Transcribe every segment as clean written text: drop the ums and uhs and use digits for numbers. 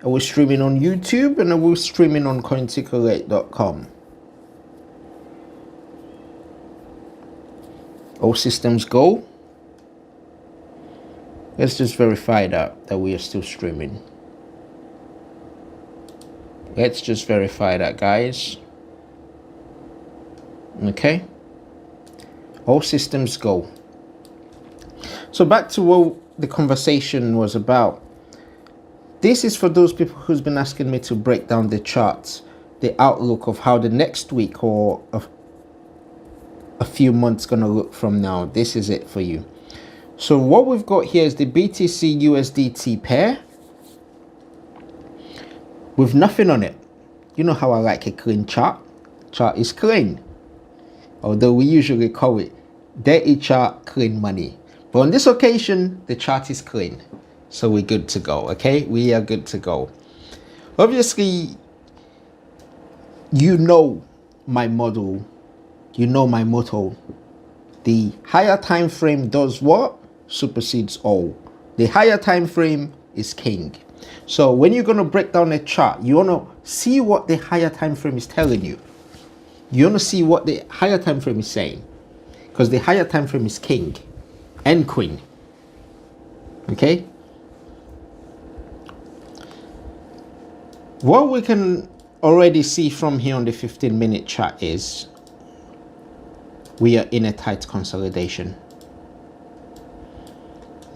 I was streaming on YouTube and I was streaming on cointickle8.com. All systems go. Let's just verify that we are still streaming. Let's just verify that, guys. Okay. All systems go. So back to what the conversation was about. This is for those people who's been asking me to break down the charts, the outlook of how the next week or a few months gonna look from now. This is it for you. So what we've got here is the BTC USDT pair with nothing on it. You know how I like a clean chart. Chart is clean, although we usually call it dirty chart, clean money. But on this occasion, the chart is clean. So we're good to go, okay? We are good to go. Obviously, you know my model, you know my motto. The higher time frame does what? Supersedes all. The higher time frame is king. So when you're going to break down a chart, you want to see what the higher time frame is telling you. You want to see what the higher time frame is saying, because the higher time frame is king and queen. Okay? What we can already see from here on the 15-minute chart is we are in a tight consolidation.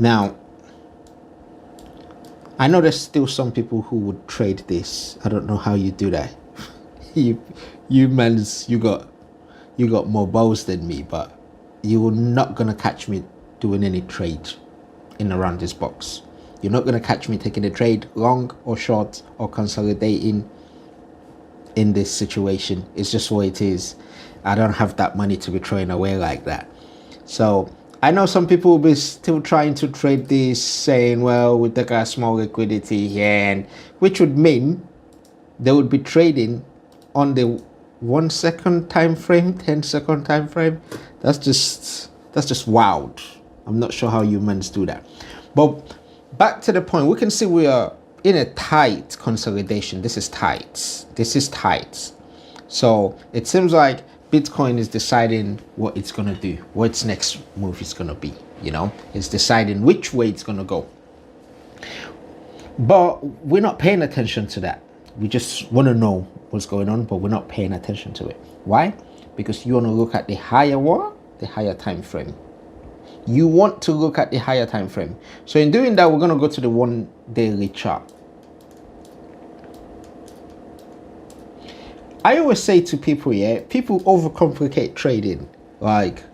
Now, I know there's still some people who would trade this. I don't know how you do that. you got more balls than me, but you're not gonna catch me doing any trade in around this box. You're not going to catch me taking a trade long or short or consolidating in this situation. It's just what it is. I don't have that money to be throwing away like that. So I know some people will be still trying to trade this, saying, well, we take a small liquidity here, and which would mean they would be trading on the 1 second time frame, 10-second time frame. That's just wild. I'm not sure how humans do that. But back to the point, we can see we are in a tight consolidation. This is tight. This is tight. So it seems like Bitcoin is deciding what it's going to do, what its next move is going to be. You know, it's deciding which way it's going to go. But we're not paying attention to that. We just want to know what's going on, but we're not paying attention to it. Why? Because you want to look at the higher what? The higher time frame. You want to look at the higher time frame. So in doing that, we're going to go to the 1 daily chart. I always say to people, yeah, people overcomplicate trading. Like,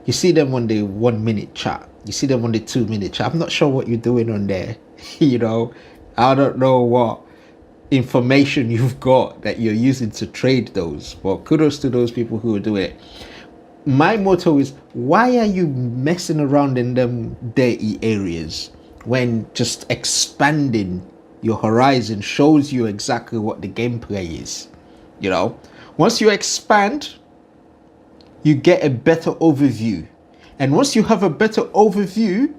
you see them on the 1 minute chart, you see them on the 2 minute chart. I'm not sure what you're doing on there. You know, I don't know what information you've got that you're using to trade those. Well, kudos to those people who do it. My motto is, why are you messing around in them dirty areas when just expanding your horizon shows you exactly what the gameplay is? You know, once you expand, you get a better overview. And once you have a better overview,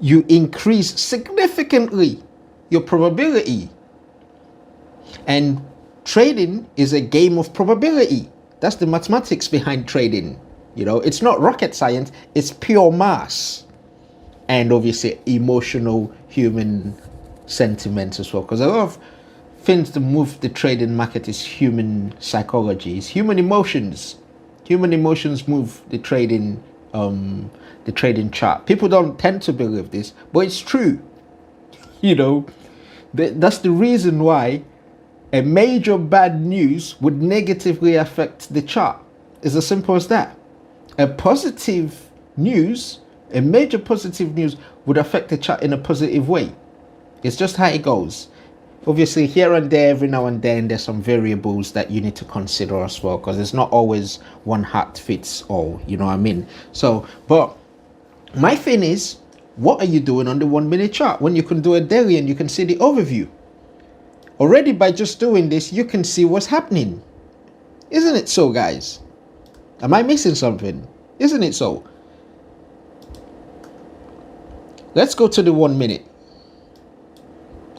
you increase significantly your probability. And trading is a game of probability. That's the mathematics behind trading. You know, it's not rocket science, it's pure maths. And obviously emotional human sentiment as well. Because a lot of things that move the trading market is human psychology, it's human emotions. Human emotions move the trading chart. People don't tend to believe this, but it's true. You know, that's the reason why a major bad news would negatively affect the chart. It's as simple as that. A major positive news would affect the chart in a positive way. It's just how it goes. Obviously, here and there, every now and then, there's some variables that you need to consider as well, because it's not always one hat fits all, you know what I mean? So, but my thing is, what are you doing on the 1 minute chart when you can do a daily and you can see the overview? Already by just doing this, you can see what's happening. Isn't it so, guys? Am I missing something? Isn't it so? Let's go to the 1 minute.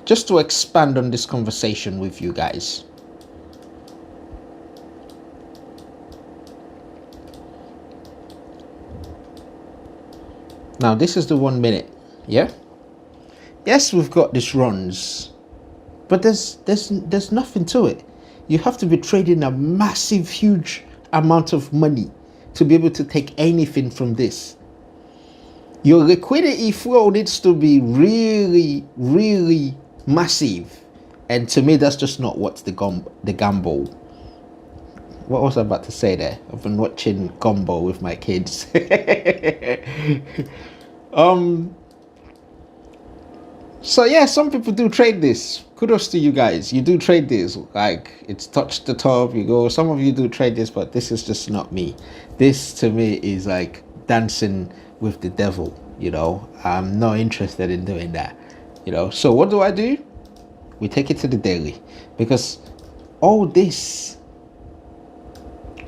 just to expand on this conversation with you guys. Now this is the 1 minute, yeah? Yes, we've got these runs, but there's nothing to it. You have to be trading a massive, huge amount of money to be able to take anything from this. Your liquidity flow needs to be really, really massive. And to me, that's just not what's the gamble. What was I about to say there? I've been watching Gumball with my kids. So yeah, some people do trade this. Kudos to you guys. You do trade this. Like, it's touched the top, you go. Some of you do trade this, but this is just not me. This to me is like dancing with the devil, you know. I'm not interested in doing that, you know. So what do? We take it to the daily, because all this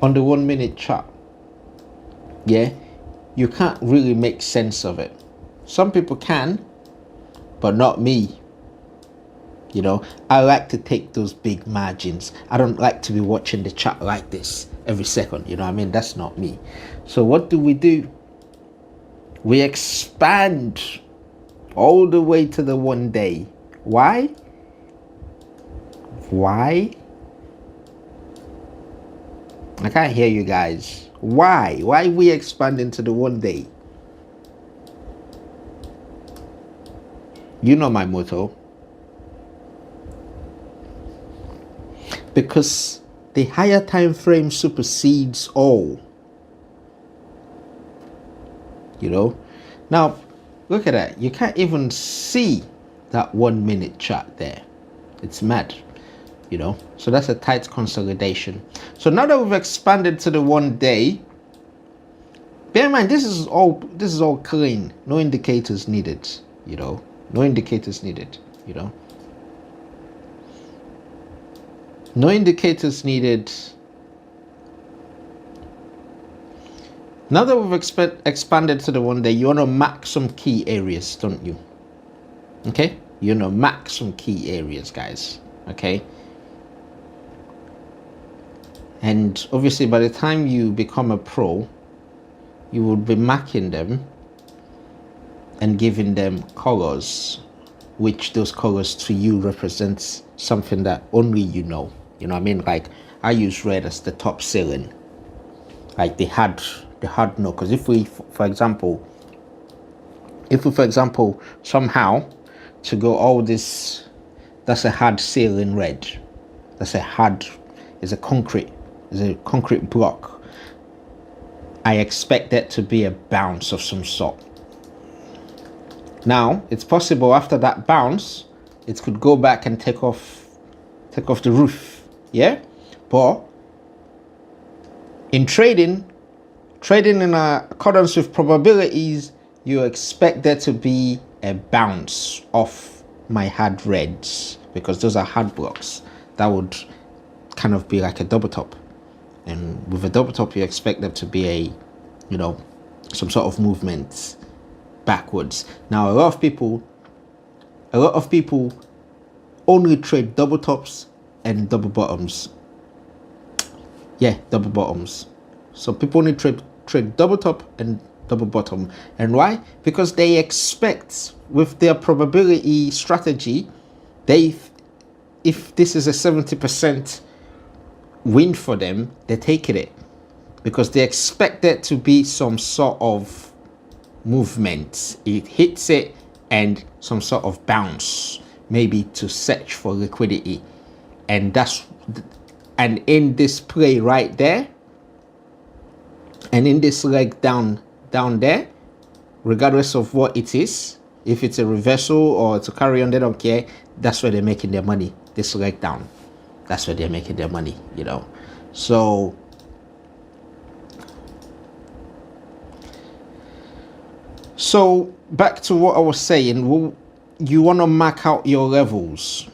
on the 1 minute chart, yeah, you can't really make sense of it. Some people can, but not me. You know, I like to take those big margins. I don't like to be watching the chart like this every second. You know what I mean? That's not me. So what do? We expand all the way to the 1 day. Why? I can't hear you guys. Why we expand into the 1 day? You know my motto. Because the higher time frame supersedes all. You know? Now, look at that. You can't even see that 1 minute chart there. It's mad. You know? So that's a tight consolidation. So now that we've expanded to the 1 day, bear in mind, this is all clean. No indicators needed, you know? No indicators needed, you know? No indicators needed. Now that we've expanded to the 1 day, you want to mark some key areas, don't you? Okay? You want to mark some key areas, guys. Okay? And obviously, by the time you become a pro, you will be marking them and giving them colors, which those colors to you represents something that only you know. You know what I mean? Like, I use red as the top ceiling, like the hard note. Because if we, for example, somehow to go all this, that's a hard ceiling red. That's is a concrete block. I expect that to be a bounce of some sort. Now, it's possible after that bounce, it could go back and take off the roof. Yeah? But in trading in accordance with probabilities, you expect there to be a bounce off my hard reds, because those are hard blocks. That would kind of be like a double top. And with a double top, you expect there to be a, you know, some sort of movement backwards. Now, a lot of people only trade double tops and double bottoms. Yeah, double bottoms. So people only trade double top and double bottom. And why? Because they expect, with their probability strategy, if this is a 70% win for them, they're taking it, because they expect there to be some sort of movement. It hits it and some sort of bounce, maybe to search for liquidity. And in this play right there, and in this leg down there, regardless of what it is, if it's a reversal or to carry on, they don't care. That's where they're making their money. This leg down, that's where they're making their money, you know. So back to what I was saying, you want to mark out your levels.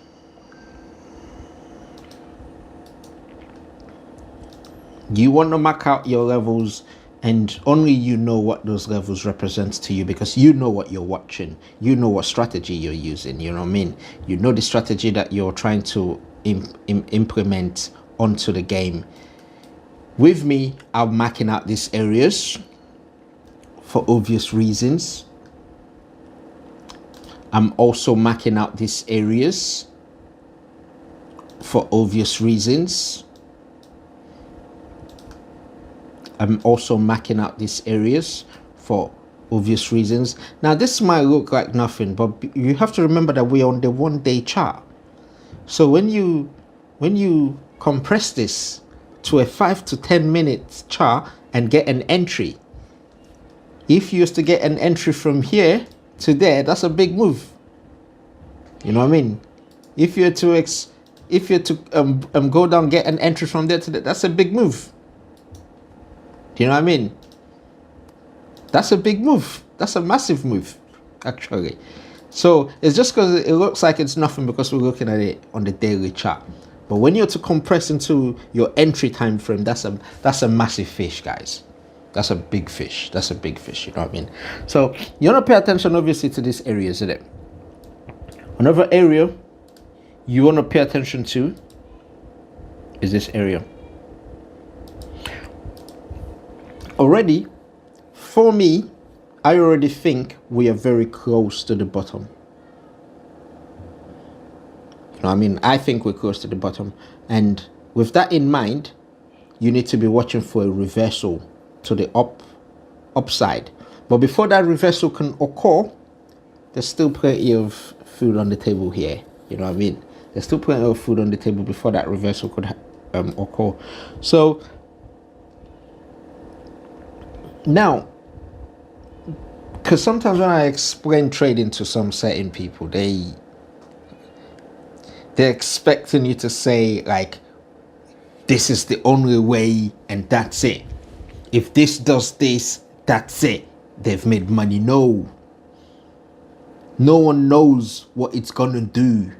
You want to mark out your levels And only you know what those levels represent to you, because you know what you're watching. You know what strategy you're using. You know what I mean? You know the strategy that you're trying to implement onto the game. With me, I'm marking out these areas for obvious reasons. I'm also marking out these areas for obvious reasons. I'm also marking out these areas for obvious reasons. Now, this might look like nothing, but you have to remember that we're on the 1 day chart. So when you compress this to a 5 to 10 minute chart and get an entry, if you used to get an entry from here to there, that's a big move. You know what I mean? If you're to go down, get an entry from there to there, that's a big move. Do you know what I mean? That's a big move. That's a massive move, actually. So it's just because it looks like it's nothing because we're looking at it on the daily chart. But when you're to compress into your entry time frame, that's a massive fish, guys. That's a big fish. That's a big fish. You know what I mean? So you want to pay attention, obviously, to this area, isn't it? Another area you want to pay attention to is this area. Already, for me, I already think we are very close to the bottom. You know what I mean? I think we're close to the bottom. And with that in mind, you need to be watching for a reversal to the upside. But before that reversal can occur, there's still plenty of food on the table here. You know what I mean? There's still plenty of food on the table before that reversal could occur. So now, because sometimes when I explain trading to some certain people, they're expecting you to say, like, this is the only way and that's it. If this does this, that's it. They've made money. No. No one knows what it's gonna do.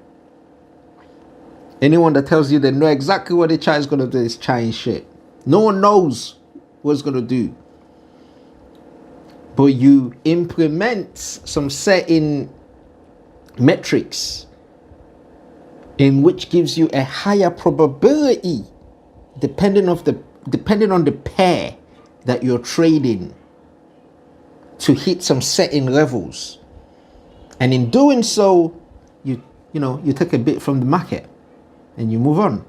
Anyone that tells you they know exactly what the chart is gonna do is trying shit. No one knows what it's gonna do. But you implement some certain metrics in which gives you a higher probability depending on the pair that you're trading to hit some certain levels. And in doing so, you take a bit from the market and you move on.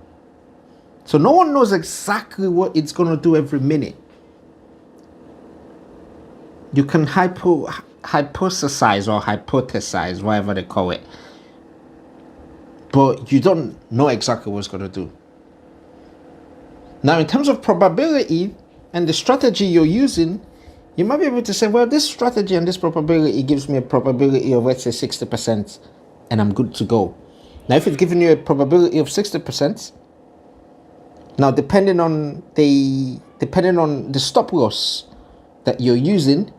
So no one knows exactly what it's going to do every minute. You can hypothesize or hypothesize, whatever they call it. But you don't know exactly what it's going to do. Now, in terms of probability and the strategy you're using, you might be able to say, well, this strategy and this probability gives me a probability of, let's say, 60%, and I'm good to go. Now, if it's giving you a probability of 60%, now depending on the stop loss that you're using,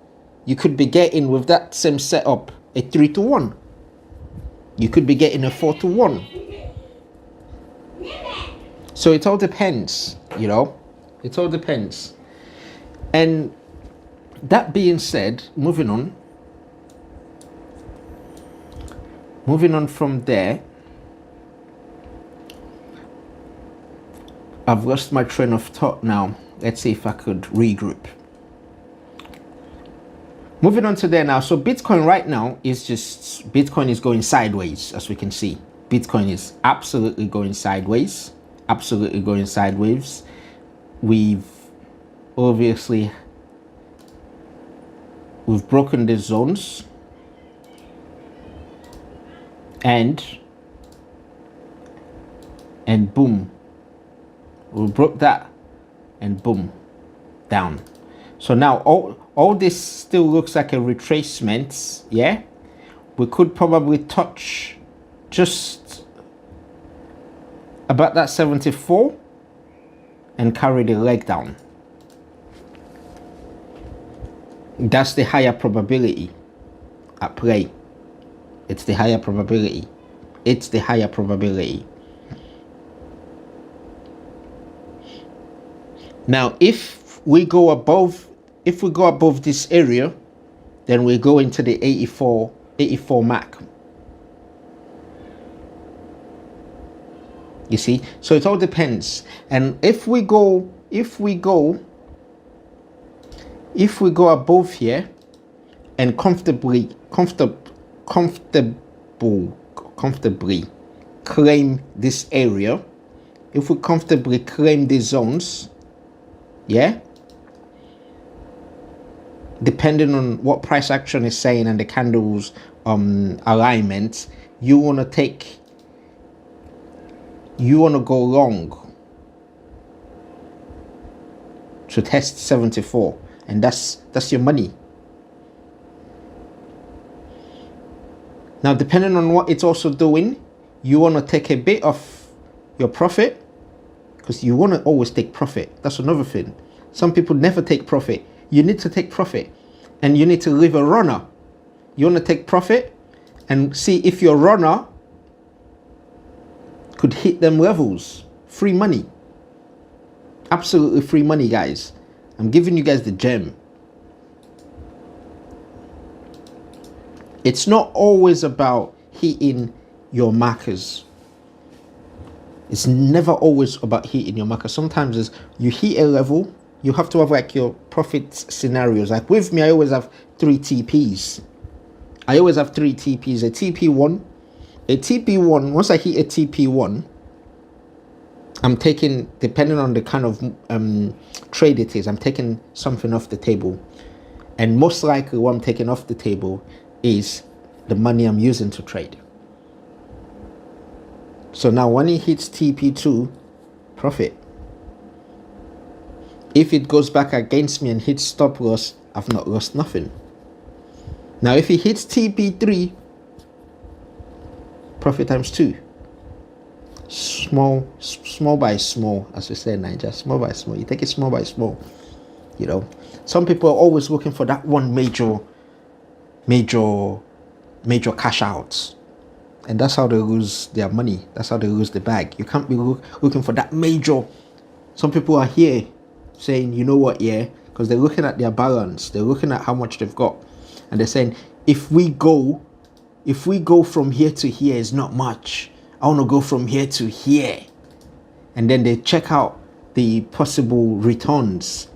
you could be getting, with that same setup, a 3-to-1. You could be getting a 4-to-1. So it all depends, It all depends. And that being said, moving on from there, I've lost my train of thought now. Let's see if I could regroup. Moving on to there now. So Bitcoin right now is going sideways, as we can see. Bitcoin is absolutely going sideways. Absolutely going sideways. We've broken the zones. And boom. We broke that and boom, down. So now all this still looks like a retracement, yeah? We could probably touch just about that 74 and carry the leg down. That's the higher probability at play. It's the higher probability. It's the higher probability. Now, if we go above if we go above this area, then we go into the 84 MAC. You see, so it all depends. And if we go above here and comfortably claim this area, if we comfortably claim these zones, yeah, depending on what price action is saying and the candles alignment, you want to go long to test 74, and that's your money. Now, depending on what it's also doing, you want to take a bit of your profit, because you want to always take profit. That's another thing. Some people never take profit. You need to take profit, and you need to leave a runner. You want to take profit and see if your runner could hit them levels. Free money. Absolutely free money, guys. I'm giving you guys the gem. It's not always about hitting your markers. It's never always about hitting your markers. Sometimes it's you hit a level, you have to have like your profit scenarios. Like with me, I always have 3 TPs. I always have 3 TPs. A TP1, once I hit a TP1, I'm taking, depending on the kind of trade it is, I'm taking something off the table. And most likely what I'm taking off the table is the money I'm using to trade. So now when it hits TP2, profit. If it goes back against me and hits stop loss, I've not lost nothing. Now if it hits TP3, profit times 2. Small by small, as we say in Nigeria. Small by small. You take it small by small. You know, some people are always looking for that one major cash out, and that's how they lose their money. That's how they lose the bag. You can't be looking for that major. Some people are here saying, you know what, yeah, because they're looking at their balance, they're looking at how much they've got, and they're saying, if we go from here to here is not much, I want to go from here to here. And then they check out the possible returns.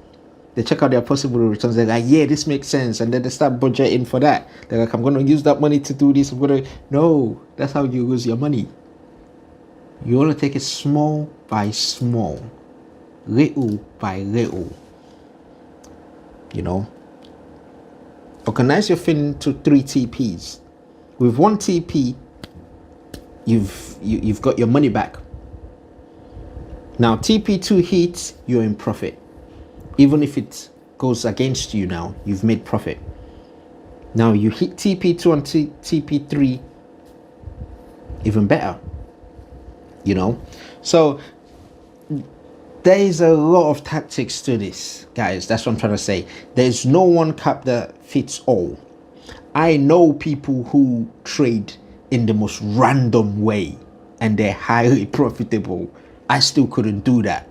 They check out their possible returns. They're like, yeah, this makes sense. And then they start budgeting for that. They're like, I'm going to use that money to do this. No, that's how you lose your money. You want to take it small by small, little by little. You know, organize your thing into 3 TPs. With 1 TP, you've got your money back. Now TP2 hits, you're in profit. Even if it goes against you, now you've made profit. Now you hit TP2 and TP3, even better. You know, so there is a lot of tactics to this, guys. That's what I'm trying to say. There's no one cap that fits all. I know people who trade in the most random way and they're highly profitable. I still couldn't do that.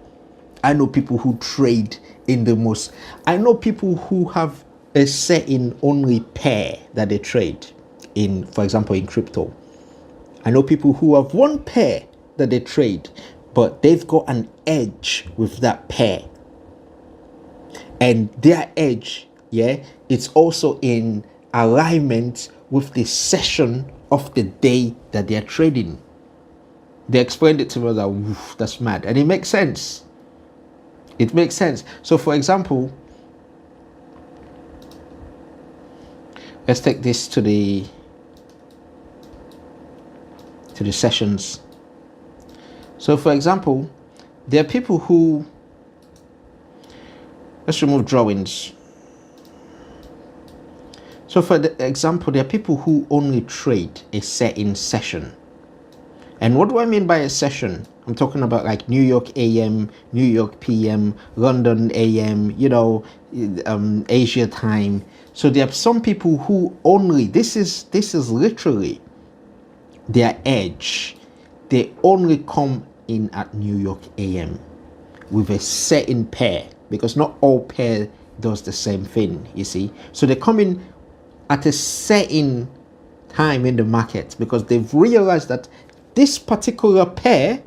I know people who trade in the most, I know people who have a certain only pair that they trade in, for example, in crypto. I know people who have 1 pair that they trade, but they've got an edge with that pair. And their edge, yeah, it's also in alignment with the session of the day that they're trading. They explained it to me like, that's mad. And it makes sense. It makes sense. So for example, let's take this to the sessions. So for example, there are people who, let's remove drawings. So for the example, there are people who only trade a certain session. And what do I mean by a session? I'm talking about like New York AM, New York PM, London AM, you know, Asia time. So there are some people who only, this is literally their edge. They only come in at New York AM with a certain pair, because not all pair does the same thing, you see. So they come in at a certain time in the market because they've realized that this particular pair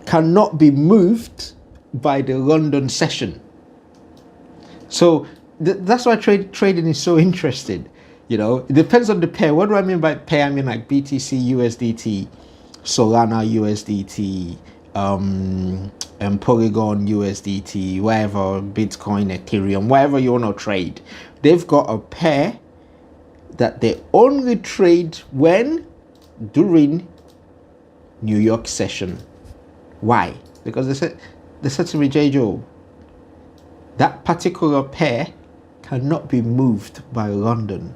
cannot be moved by the London session. So that's why trading is so interesting. It depends on the pair. What do I mean by pair? I mean like BTC, USDT, Solana, USDT, and Polygon, USDT, whatever, Bitcoin, Ethereum, whatever you want to trade. They've got a pair that they only trade during New York session. Why? Because they said to me, J. Joe, that particular pair cannot be moved by London.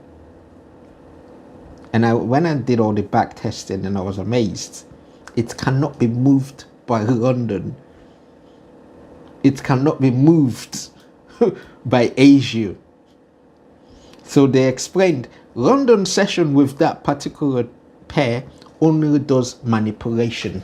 And when I did all the back testing, and I was amazed, it cannot be moved by London. It cannot be moved by Asia. So they explained London session with that particular pair only does manipulation.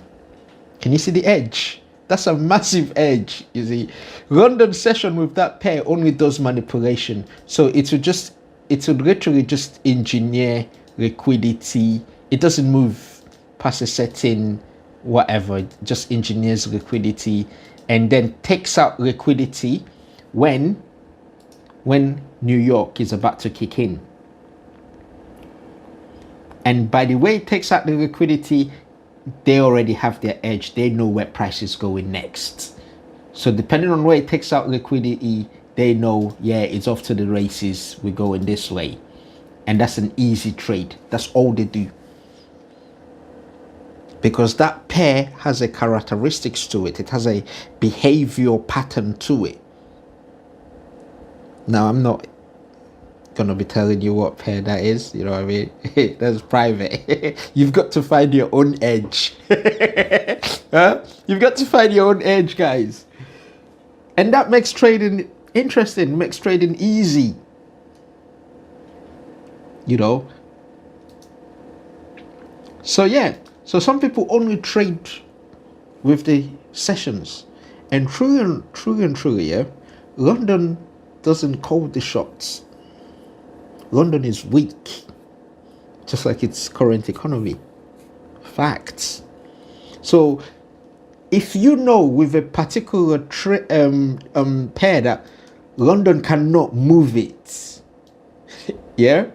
Can you see the edge? That's a massive edge, you see. London session with that pair only does manipulation. So it would literally just engineer liquidity. It doesn't move past a certain whatever, it just engineers liquidity and then takes out liquidity when New York is about to kick in. And by the way it takes out the liquidity, they already have their edge. They know where price is going next. So depending on where it takes out liquidity, they know, yeah, it's off to the races. We're going this way. And that's an easy trade. That's all they do. Because that pair has a characteristics to it. It has a behavioral pattern to it. Now, I'm not gonna be telling you what pair that is, you know what I mean? That's private. You've got to find your own edge. Huh? You've got to find your own edge, guys. And that makes trading interesting, makes trading easy. So yeah, so some people only trade with the sessions, and truly, yeah, London doesn't call the shots. London is weak, just like its current economy. Facts. So if you know with a particular pair that London cannot move it, yeah,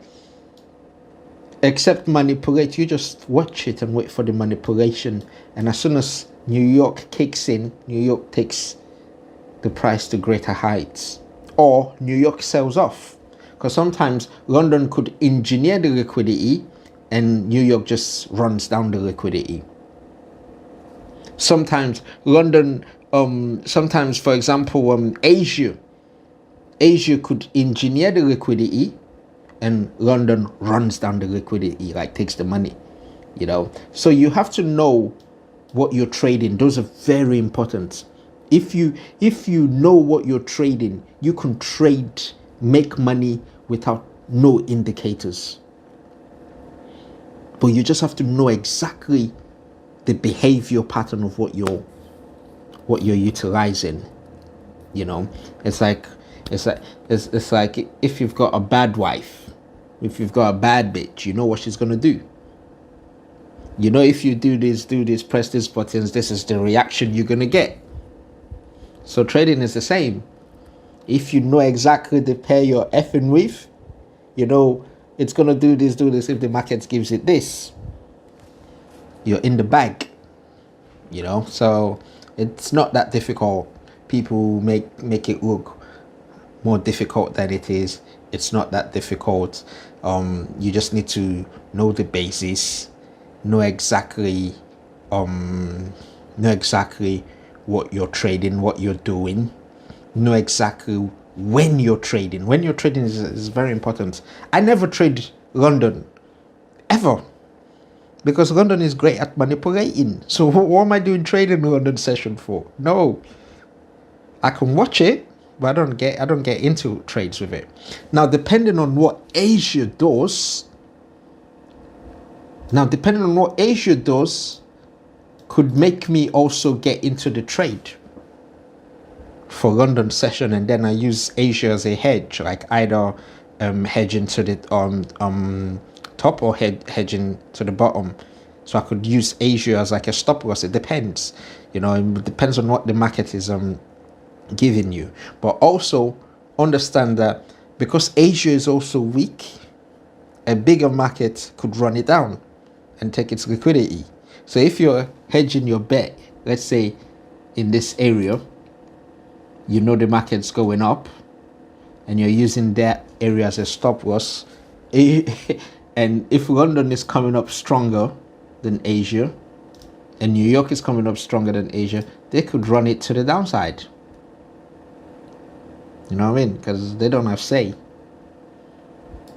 except manipulate, you just watch it and wait for the manipulation. And as soon as New York kicks in, New York takes the price to greater heights, or New York sells off. Because sometimes London could engineer the liquidity and New York just runs down the liquidity. Sometimes London, sometimes, for example, Asia could engineer the liquidity and London runs down the liquidity, like takes the money, So you have to know what you're trading. Those are very important. If you know what you're trading, you can trade, make money without no indicators. But you just have to know exactly the behavior pattern of what you're utilizing. It's like if you've got a bad wife, if you've got a bad bitch, you know what she's gonna do. If you do this, press these buttons, this is the reaction you're gonna get. So trading is the same. If you know exactly the pair you're effing with, it's gonna do this. If the market gives it this, you're in the bag. So it's not that difficult. People make it look more difficult than it is. It's not that difficult. You just need to know the basis, know exactly what you're trading, what you're doing, know exactly when you're trading. When you're trading is very important. I never trade London, ever, because London is great at manipulating. So what am I doing trading London session for? No, I can watch it, but I don't get into trades with it. Now, depending on what Asia does, could make me also get into the trade. for London session, and then I use Asia as a hedge, like either hedging to the top or hedging to the bottom. So I could use Asia as like a stop loss. It depends, you know, it depends on what the market is giving you. But also understand that because Asia is also weak, a bigger market could run it down and take its liquidity. So if you're hedging your bet, let's say in this area, you know the market's going up and you're using that area as a stop loss, and if London is coming up stronger than Asia and New York is coming up stronger than Asia, they could run it to the downside. You know what I mean? Because they don't have say.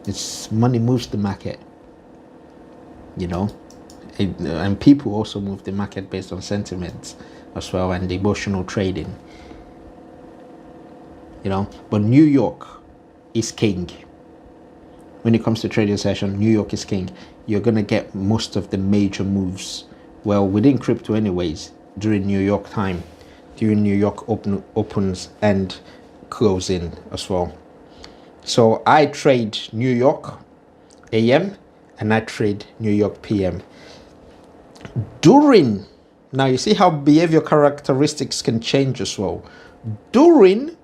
It's money moves the market, you know, and people also move the market based on sentiments as well, and emotional trading, you know. But New York is king. When it comes to trading session, New York is king. You're gonna get most of the major moves, well, within crypto anyways, during New York time, during New York opens and closing as well. So I trade New York AM and I trade New York PM. Now you see how behavior characteristics can change as well. During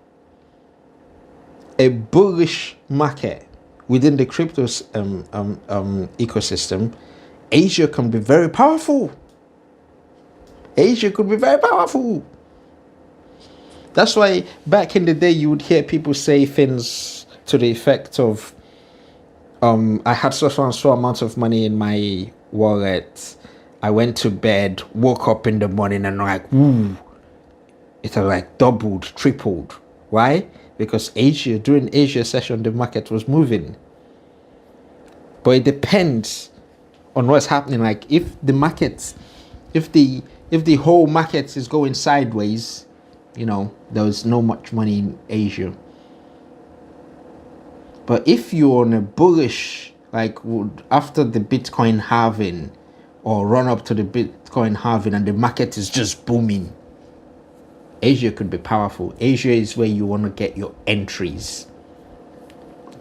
a bullish market within the crypto ecosystem, Asia can be very powerful. Asia could be very powerful. That's why back in the day you would hear people say things to the effect of, I had so amount of money in my wallet. I went to bed, woke up in the morning and like, woo, it had like doubled, tripled. Why? Because during Asia session, the market was moving. But it depends on what's happening. Like if the whole market is going sideways, you know, there's no much money in Asia. But if you're on a bullish, like after the Bitcoin halving or run up to the Bitcoin halving and the market is just booming, Asia could be powerful. Asia is where you want to get your entries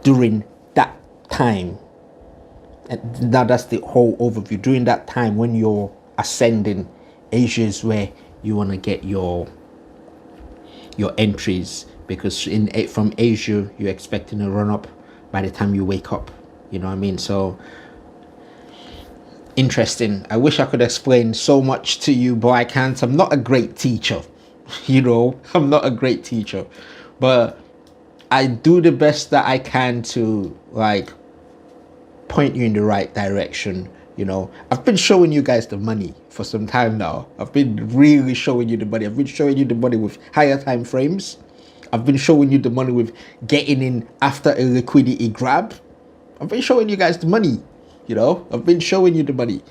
during that time. And now that's the whole overview. During that time when you're ascending, Asia is where you want to get your entries, because from Asia you're expecting a run up by the time you wake up, you know what I mean? So interesting. I wish I could explain so much to you, but I can't. I'm not a great teacher. You know, I'm not a great teacher, but I do the best that I can to like point you in the right direction. You know, I've been showing you guys the money for some time now. I've been really showing you the money. I've been showing you the money with higher time frames. I've been showing you the money with getting in after a liquidity grab. I've been showing you guys the money, you know. I've been showing you the money.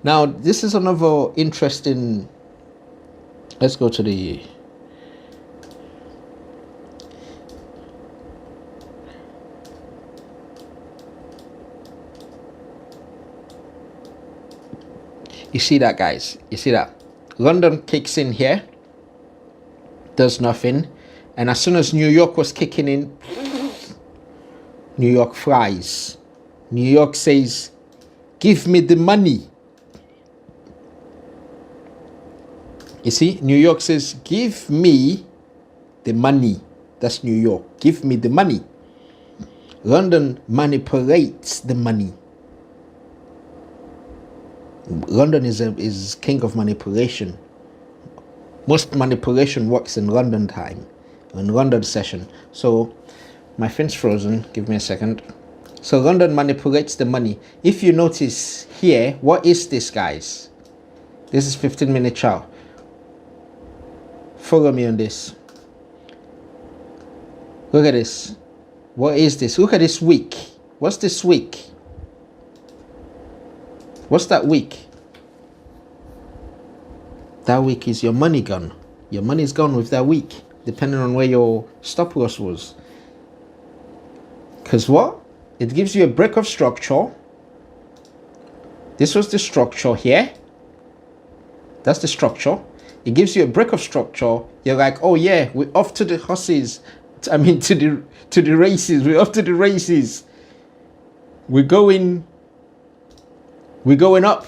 Now, this is another interesting. Let's go to the. You see that, guys? You see that? London kicks in here, does nothing. And as soon as New York was kicking in, New York flies. New York says, give me the money. You see, New York says, give me the money. That's New York. Give me the money. London manipulates the money. London is king of manipulation. Most manipulation works in London time, in London session. So my phone's frozen. Give me a second. So London manipulates the money. If you notice here, what is this, guys? This is 15-minute chart. Follow me on this. Look at this. What is this? Look at this wick. What's this wick? What's that wick? That wick is your money gone. Your money's gone with that wick, depending on where your stop loss was. Because what? It gives you a break of structure. This was the structure here. That's the structure. It gives you a break of structure. You're like, oh yeah, we're off to the horses. I mean, to the races. We're off to the races. We're going up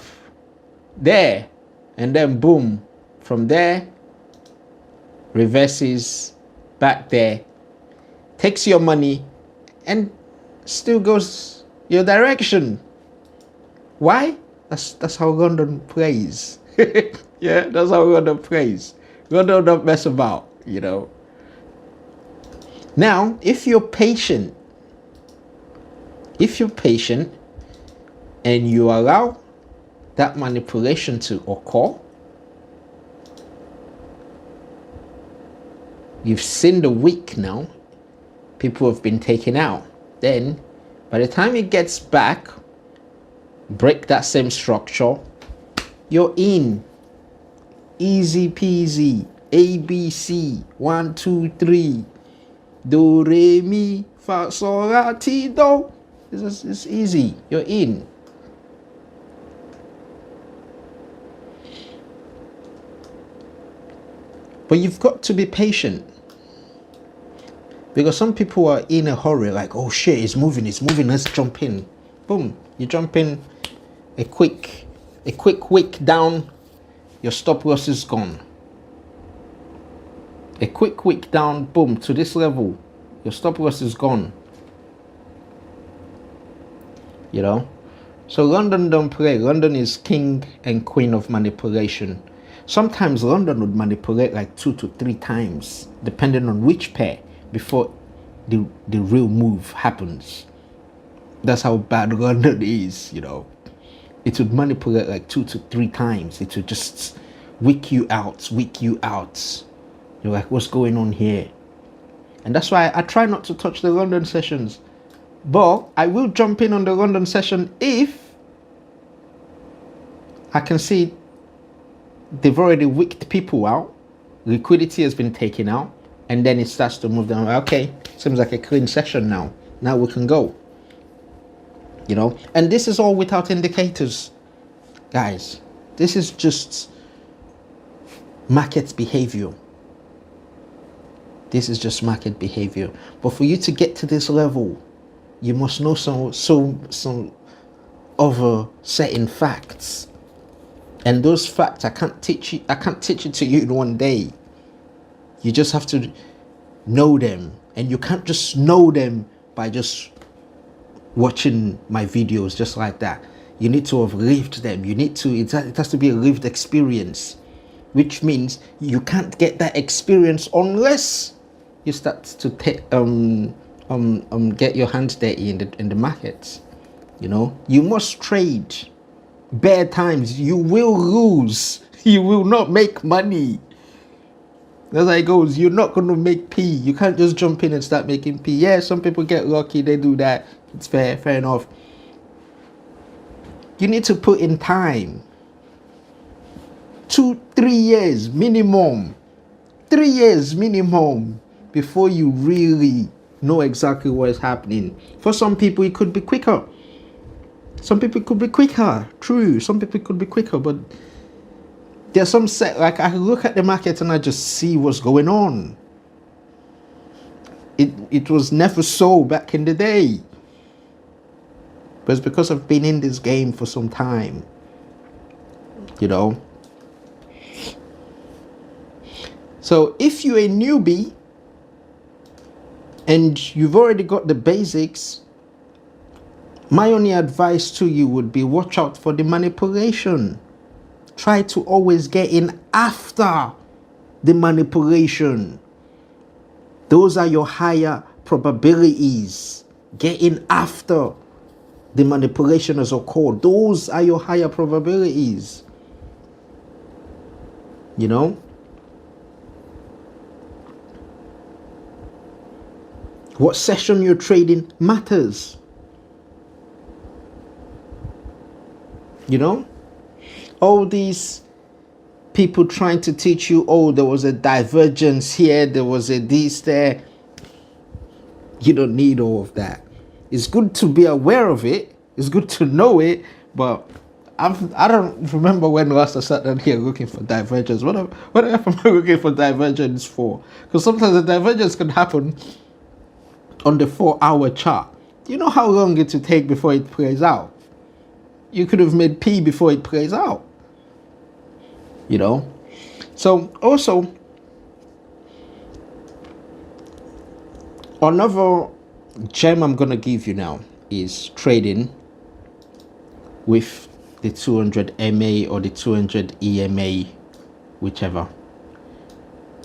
there, and then boom, from there, reverses back there, takes your money, and still goes your direction. Why? That's how London plays. Yeah, that's how London plays. London don't mess about, you know. Now, if you're patient and you allow that manipulation to occur, you've seen the week now, people have been taken out. Then, by the time it gets back, break that same structure, you're in. Easy peasy. ABC 1 2 3. Do re mi fa sol la ti do. It's easy. You're in. But you've got to be patient, because some people are in a hurry, like, oh shit, it's moving, let's jump in. Boom, you jump in, a quick wick down, your stop loss is gone. A quick wick down, boom, to this level, your stop loss is gone. You know? So London don't play. London is king and queen of manipulation. Sometimes London would manipulate like 2 to 3 times, depending on which pair, before the real move happens. That's how bad London is, you know. It would manipulate like 2 to 3 times. It would just wick you out. You're like, what's going on here? And that's why I try not to touch the London sessions. But I will jump in on the London session if I can see they've already wicked people out, liquidity has been taken out, and then it starts to move down. Okay, seems like a clean session now. Now we can go. You know, and this is all without indicators, guys. This is just market behavior. This is just market behavior. But for you to get to this level, you must know some other certain facts. And those facts I can't teach it to you in one day. You just have to know them. And you can't just know them by just watching my videos just like that. You need to have lived them. It has to be a lived experience, which means you can't get that experience unless you start to get your hands dirty in the markets. You know, you must trade. Bad times, you will lose. You will not make money. That's how it goes. You're not going to make P. You can't just jump in and start making P. Yeah, some people get lucky. They do that. It's fair enough. You need to put in time. 2-3 years minimum. 3 years minimum before you really know exactly what is happening. For some people, it could be quicker. Some people could be quicker. True. Some people could be quicker, but there's some set, like I look at the market and I just see what's going on. It was never so back in the day. But it's because I've been in this game for some time. You know. So if you're a newbie and you've already got the basics, my only advice to you would be watch out for the manipulation. Try to always get in after the manipulation. Those are your higher probabilities. Get in after the manipulation has occurred. Those are your higher probabilities. You know? What session you're trading matters. You know, all these people trying to teach you, oh, there was a divergence here, there was a this there. You don't need all of that. It's good to be aware of it. It's good to know it, but I don't remember when last I sat down here looking for divergence. What am I looking for divergence for? Because sometimes the divergence can happen on the 4 hour chart. Do you know how long it will take before it plays out? You could have made P before it plays out. You know? So also, another gem I'm gonna give you now is trading with the 200 MA or the 200 EMA, whichever.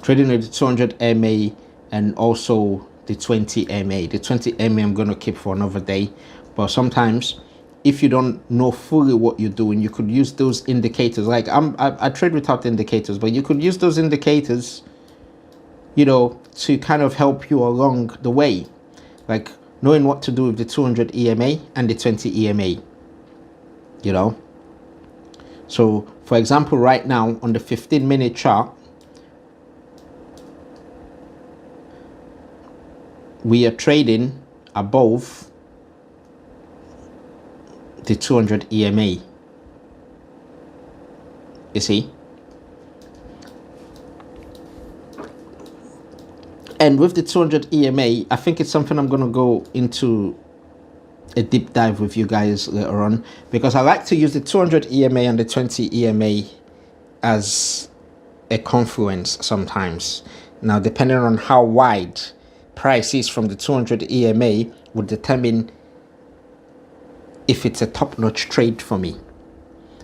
Trading with the 200 MA and also the 20 MA. The 20 MA I'm gonna keep for another day, but sometimes if you don't know fully what you're doing, you could use those indicators. Like I trade without indicators, but you could use those indicators, you know, to kind of help you along the way, like knowing what to do with the 200 EMA and the 20 EMA, you know. So for example, right now on the 15-minute chart, we are trading above the 200 EMA. You see? And with the 200 EMA, I think it's something I'm going to go into a deep dive with you guys later on, because I like to use the 200 EMA and the 20 EMA as a confluence sometimes. Now, depending on how wide price is from the 200 EMA would determine if it's a top-notch trade for me,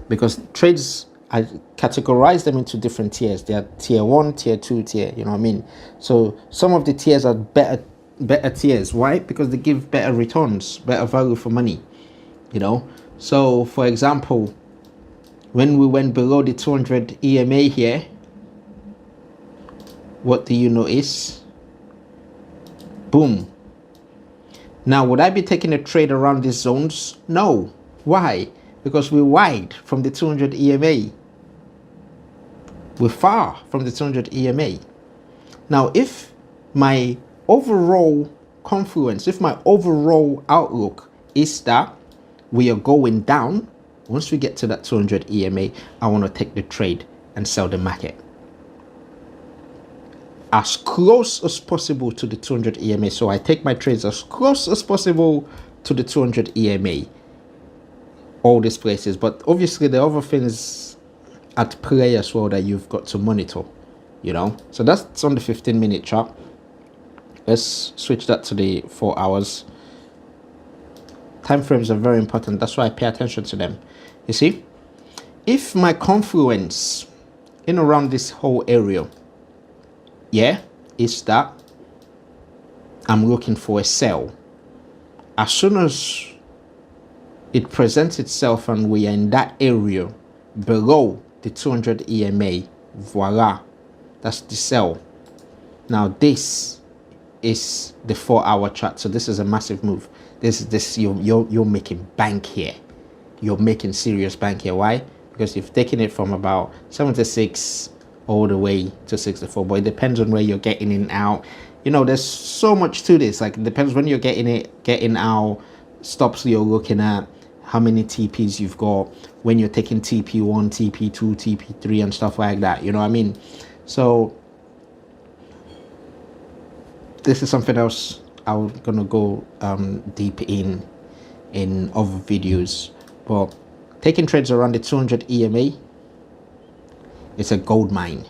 because trades, I categorize them into different tiers. They are tier 1, tier 2, tier, you know what I mean? So some of the tiers are better tiers. Why? Because they give better returns, better value for money, you know? So for example, when we went below the 200 EMA here, what do you notice? Boom. Now, would I be taking a trade around these zones? No. Why? Because we're wide from the 200 EMA. We're far from the 200 EMA. Now, if my overall confluence, if my overall outlook is that we are going down, once we get to that 200 EMA, I want to take the trade and sell the market as close as possible to the 200 EMA. So I take my trades as close as possible to the 200 EMA, all these places. But obviously the other things at play as well that you've got to monitor, you know. So that's on the 15-minute chart. Let's switch that to the 4 hours. Time frames are very important. That's why I pay attention to them. You see, if my confluence in around this whole area, yeah, is that I'm looking for a sell. As soon as it presents itself and we are in that area below the 200 EMA, voila, that's the sell. Now this is the 4 hour chart. So this is a massive move. You're making bank here. You're making serious bank here. Why? Because you've taken it from about 76 all the way to 64, but it depends on where you're getting in out. You know, there's so much to this. Like, it depends when you're getting out, stops you're looking at, how many TPs you've got, when you're taking TP1, TP2, TP3 and stuff like that, you know what I mean? So this is something else I'm gonna go deep in other videos. But taking trades around the 200 EMA, it's a gold mine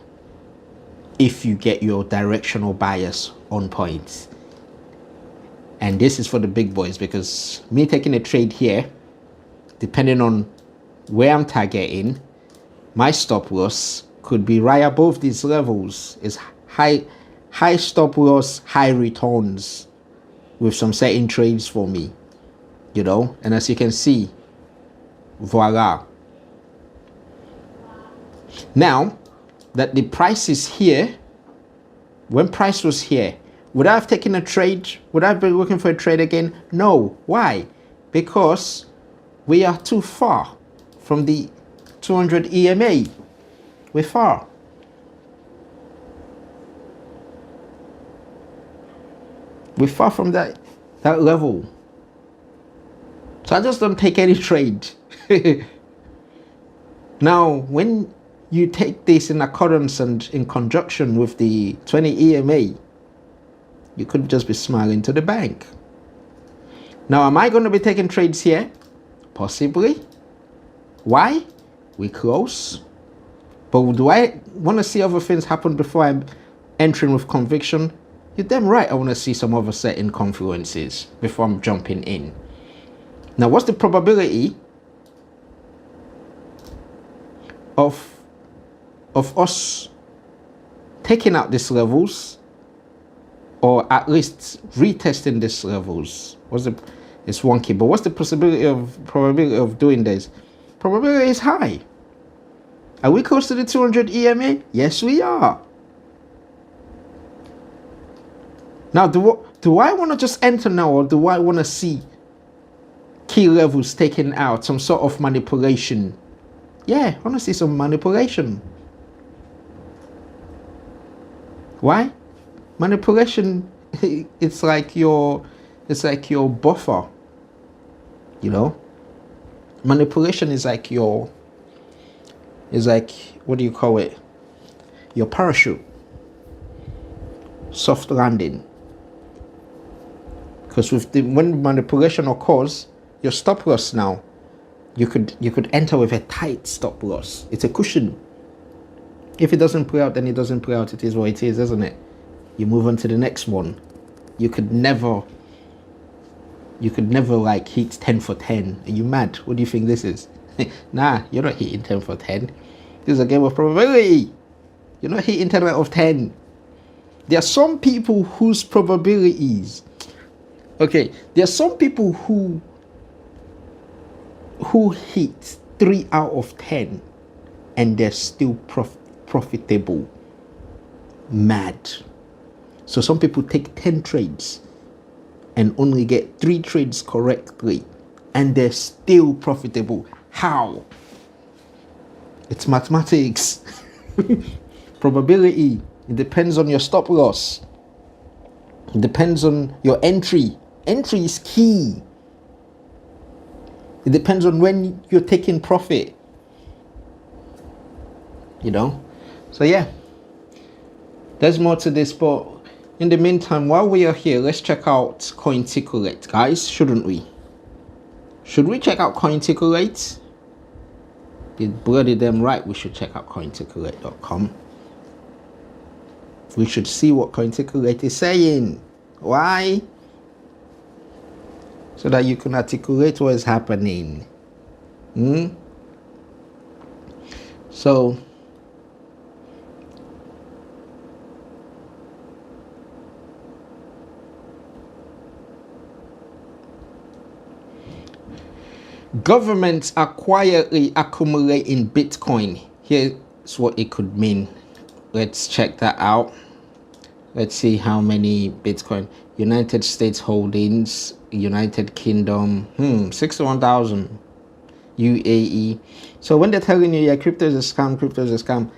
if you get your directional bias on point. And this is for the big boys, because me taking a trade here, depending on where I'm targeting, my stop loss could be right above these levels. It's high stop loss, high returns with some certain trades for me, you know. And as you can see, voila. Now that the price is here, when price was here, would I have taken a trade? Would I have been looking for a trade again? No. Why? Because we are too far from the 200 EMA. We're far. We're far from that level. So I just don't take any trade. Now, when you take this in accordance and in conjunction with the 20 EMA, you could just be smiling to the bank. Now, am I going to be taking trades here? Possibly. Why? We're close. But do I want to see other things happen before I'm entering with conviction? You're damn right I want to see some other certain confluences before I'm jumping in. Now, what's the probability of us taking out these levels, or at least retesting these levels? It's wonky, but what's the probability of doing this? Probability is high. Are we close to the 200 EMA? Yes, we are. Now, do I want to just enter now, or do I want to see key levels taken out, some sort of manipulation? Yeah, I want to see some manipulation. Why? Manipulation, it's like your buffer, you know? Manipulation is like what do you call it? Your parachute. Soft landing. Because when manipulation occurs, your stop loss now, you could enter with a tight stop loss. It's a cushion. If it doesn't play out, then it doesn't play out. It is what it is, isn't it? You move on to the next one. You could never like hit 10 for 10. Are you mad? What do you think this is? Nah, you're not hitting 10 for 10. This is a game of probability. You're not hitting 10 out of 10. There are some people whose probabilities, okay, there are some people who hit 3 out of 10 and they're still profitable. Mad. So some people take 10 trades and only get 3 trades correctly and they're still profitable. How? It's mathematics. Probability. It depends on your stop loss. It depends on your entry. Entry is key. It depends on when you're taking profit. You know? So yeah. There's more to this, but in the meantime, while we are here, let's check out Cointiculate, guys, shouldn't we? Should we check out Cointiculate? Did bloody them right, we should check out cointiculate.com. We should see what Cointiculate is saying. Why? So that you can articulate what is happening. So governments are quietly accumulating Bitcoin. Here's what it could mean. Let's check that out. Let's see how many Bitcoin. United States holdings, United Kingdom, 61,000. UAE. So when they're telling you, yeah, crypto is a scam,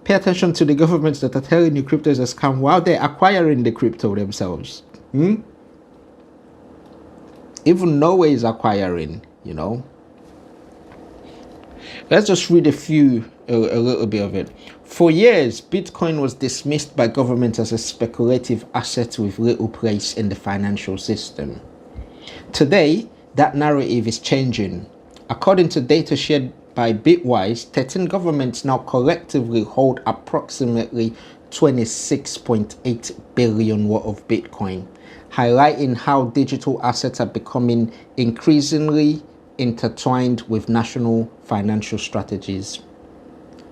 pay attention to the governments that are telling you crypto is a scam while they're acquiring the crypto themselves. Even Norway is acquiring, you know. Let's just read a little bit of it. For years, Bitcoin was dismissed by government as a speculative asset with little place in the financial system. Today, that narrative is changing. According to data shared by Bitwise, 13 governments now collectively hold approximately 26.8 billion worth of Bitcoin, highlighting how digital assets are becoming increasingly intertwined with national financial strategies.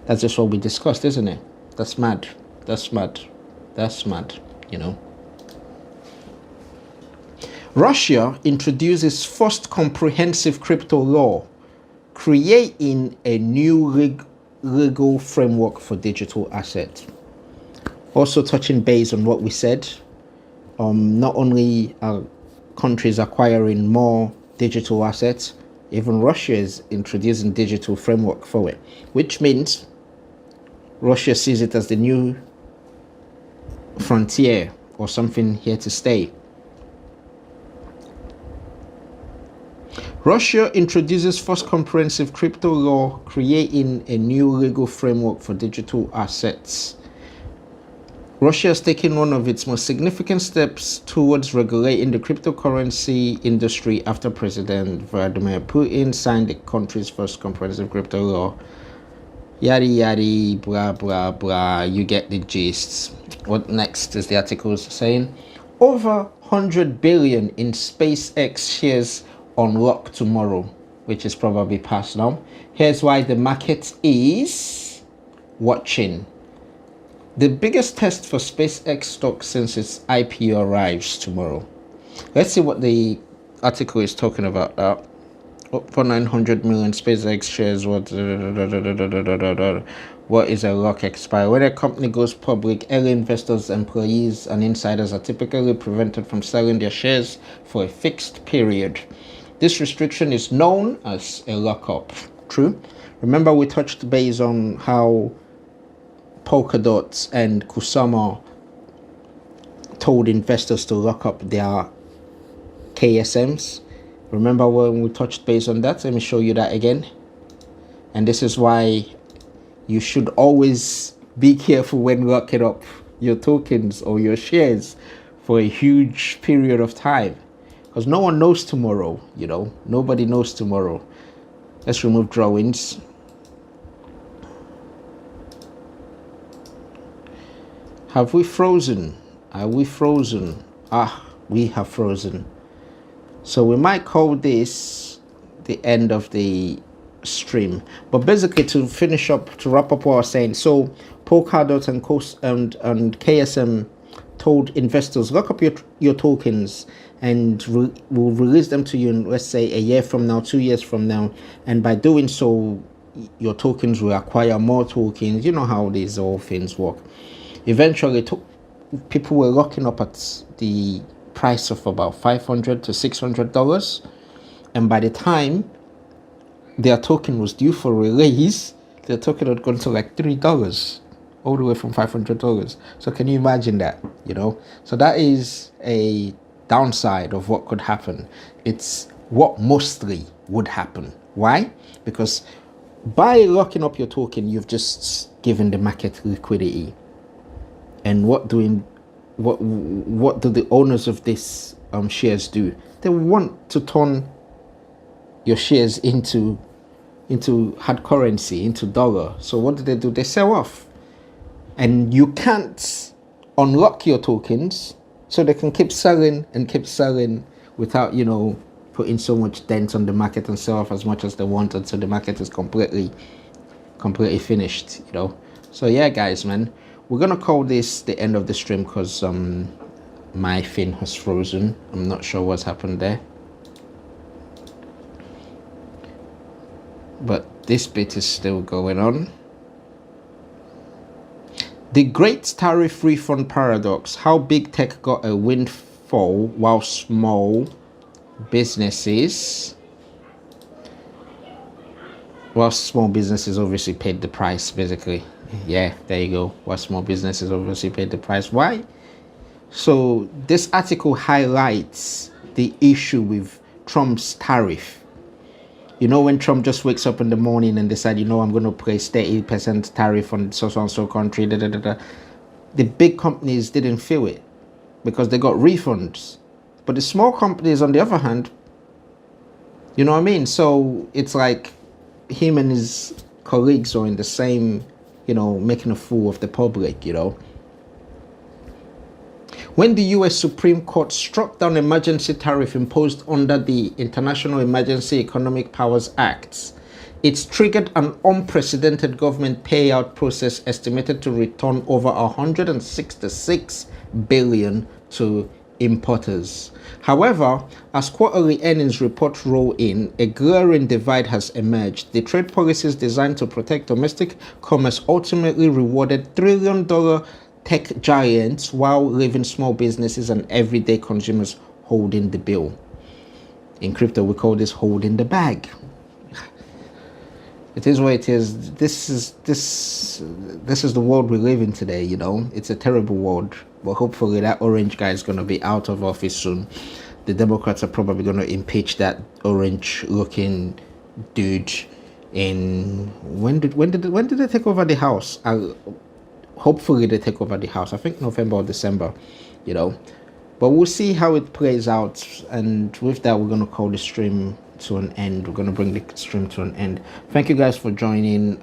That's just what we discussed, isn't it? That's mad. That's mad. That's mad, you know. Russia introduces first comprehensive crypto law, creating a new legal framework for digital assets. Also touching base on what we said, not only are countries acquiring more digital assets, even Russia is introducing digital framework for it, which means Russia sees it as the new frontier or something here to stay. Russia introduces first comprehensive crypto law, creating a new legal framework for digital assets. Russia has taken one of its most significant steps towards regulating the cryptocurrency industry after President Vladimir Putin signed the country's first comprehensive crypto law. Yada yada, blah blah blah, you get the gist. What next is the article saying? Over 100 billion in SpaceX shares unlock tomorrow, which is probably past now. Here's why the market is watching. The biggest test for SpaceX stock since its IPO arrives tomorrow. Let's see what the article is talking about. Up for 900 million SpaceX shares. What is a lock expire? When a company goes public, early investors, employees, and insiders are typically prevented from selling their shares for a fixed period. This restriction is known as a lockup. True? Remember we touched base on how Polkadot and Kusama told investors to lock up their KSMs. Remember when we touched base on that? Let me show you that again. And this is why you should always be careful when locking up your tokens or your shares for a huge period of time, because no one knows tomorrow. Nobody knows tomorrow. Let's remove drawings. Have we frozen? Are we frozen? We have frozen. So we might call this the end of the stream. But basically, to wrap up what I was saying, so Polkadot and KSM told investors, lock up your tokens and we'll release them to you in, let's say, a year from now, 2 years from now. And by doing so, your tokens will acquire more tokens. You know how these all things work. Eventually, people were locking up at the price of about $500 to $600, and by the time their token was due for release, their token had gone to like $3, all the way from $500. So can you imagine that? So that is a downside of what could happen. It's what mostly would happen. Why? Because by locking up your token, you've just given the market liquidity. And what do the owners of these shares do? They want to turn your shares into hard currency, into dollar. So what do? They sell off. And you can't unlock your tokens, so they can keep selling and keep selling without, putting so much dent on the market and sell off as much as they want until the market is completely finished, So yeah, guys, man. We're gonna call this the end of the stream because my thing has frozen. I'm not sure what's happened there, but this bit is still going on. The Great Tariff Refund Paradox: How Big Tech Got a Windfall While Small Businesses obviously paid the price, basically. Yeah, there you go. While small businesses obviously paid the price. Why? So this article highlights the issue with Trump's tariff. When Trump just wakes up in the morning and decide, I'm going to place 30% tariff on so country, the big companies didn't feel it because they got refunds. But the small companies, on the other hand, you know what I mean? So it's like him and his colleagues are in the same, making a fool of the public, When the US Supreme Court struck down emergency tariff imposed under the International Emergency Economic Powers Act, it's triggered an unprecedented government payout process estimated to return over $166 billion to importers. However, as quarterly earnings reports roll in, a glaring divide has emerged. The trade policies designed to protect domestic commerce ultimately rewarded trillion-dollar tech giants while leaving small businesses and everyday consumers holding the bill. In crypto, we call this holding the bag. It is what it is. This is the world we live in today, It's a terrible world. But hopefully that orange guy is going to be out of office soon. the Democrats are probably going to impeach that orange-looking dude. In when did they take over the House? Hopefully they take over the House. I think November or December, you know. But we'll see how it plays out. And with that, we're gonna call the stream to an end. We're gonna bring the stream to an end. Thank you guys for joining.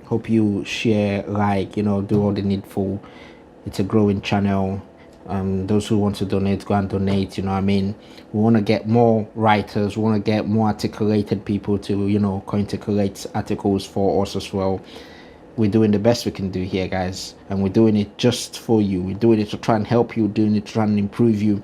Hope you share, like, you know, do all the needful. It's a growing channel. Those who want to donate, go and donate. You know what I mean? We want to get more writers. We want to get more articulated people to, you know, articulate articles for us as well. We're doing the best we can do here, guys, and we're doing it just for you. We're doing it to try and help you, doing it to try and improve you.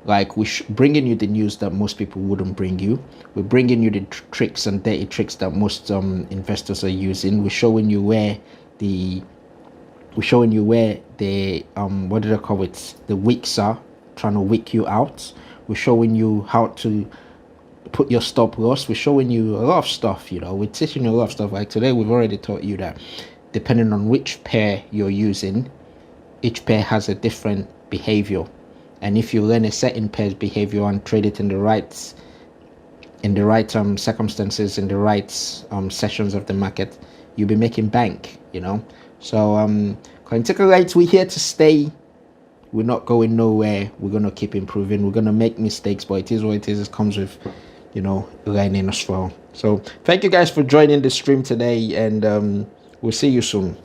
Like, we're bringing you the news that most people wouldn't bring you. We're bringing you the tricks and dirty tricks that most investors are using. We're showing you where the what do they call it, the wicks are trying to wick you out. We're showing you how to put your stop loss. We're showing you a lot of stuff, you know. We're teaching you a lot of stuff. Like today, we've already taught you that depending on which pair you're using, each pair has a different behavior. And if you learn a certain pair's behavior and trade it in the right circumstances, in the right sessions of the market, you'll be making bank, you know. So Cointelegrate, we're here to stay. We're not going nowhere. We're gonna keep improving. We're gonna make mistakes, but it is what it is. It comes with, you know, learning as well. So thank you guys for joining the stream today, and we'll see you soon.